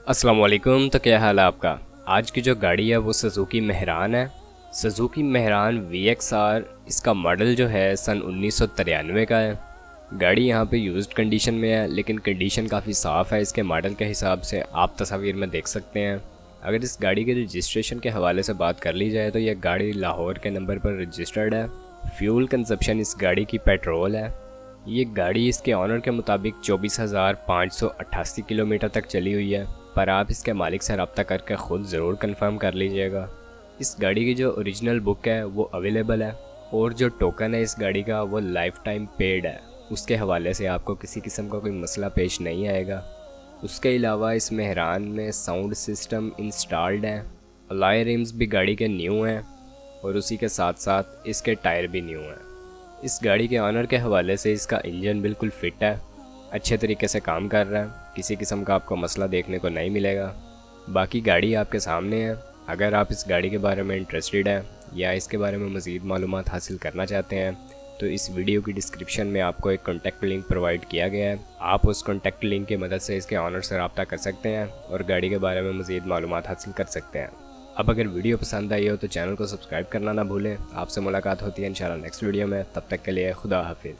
अस्सलाम वालेकुम। तो क्या हाल है आपका। आज की जो गाड़ी है वो सुजुकी मेहरान है। Suzuki Mehran VXR। इसका मॉडल जो है सन 1993 का है। गाड़ी यहाँ पे यूज्ड कंडीशन में है, लेकिन कंडीशन काफ़ी साफ़ है इसके मॉडल के हिसाब से, आप तस्वीर में देख सकते हैं। अगर इस गाड़ी के रजिस्ट्रेशन के हवाले से बात कर ली जाए तो यह गाड़ी लाहौर के नंबर पर रजिस्टर्ड है। फ्यूल कंजप्शन इस गाड़ी की पेट्रोल है। ये गाड़ी इसके ऑनर के मुताबिक 24,588 किलोमीटर तक चली हुई है, पर आप इसके मालिक से रब्ता करके ख़ुद ज़रूर कंफर्म कर लीजिएगा। इस गाड़ी की जो ओरिजिनल बुक है वो अवेलेबल है, और जो टोकन है इस गाड़ी का वो लाइफ टाइम पेड है। उसके हवाले से आपको किसी किस्म का कोई मसला पेश नहीं आएगा। उसके अलावा इस मेहरान में साउंड सिस्टम इंस्टॉल्ड है। अलॉय रिम्स भी गाड़ी के न्यू हैं, और उसी के साथ साथ इसके टायर भी न्यू हैं। इस गाड़ी के ऑनर के हवाले से इसका इंजन बिल्कुल फिट है, अच्छे तरीके से काम कर रहा है, किसी किस्म का आपको मसला देखने को नहीं मिलेगा। बाकी गाड़ी आपके सामने है। अगर आप इस गाड़ी के बारे में इंटरेस्टेड हैं या इसके बारे में मज़ीद मालूमात हासिल करना चाहते हैं तो इस वीडियो की डिस्क्रिप्शन में आपको एक कॉन्टैक्ट लिंक प्रोवाइड किया गया है। आप उस कॉन्टैक्ट लिंक की मदद से इसके ऑनर से रब्ता कर सकते हैं और गाड़ी के बारे में मज़ीद मालूमात हासिल कर सकते हैं। अब अगर वीडियो पसंद आई हो तो चैनल को सब्सक्राइब करना ना भूलें। आपसे मुलाकात होती है इंशाल्लाह नेक्स्ट वीडियो में। तब तक के लिए खुदा हाफिज़।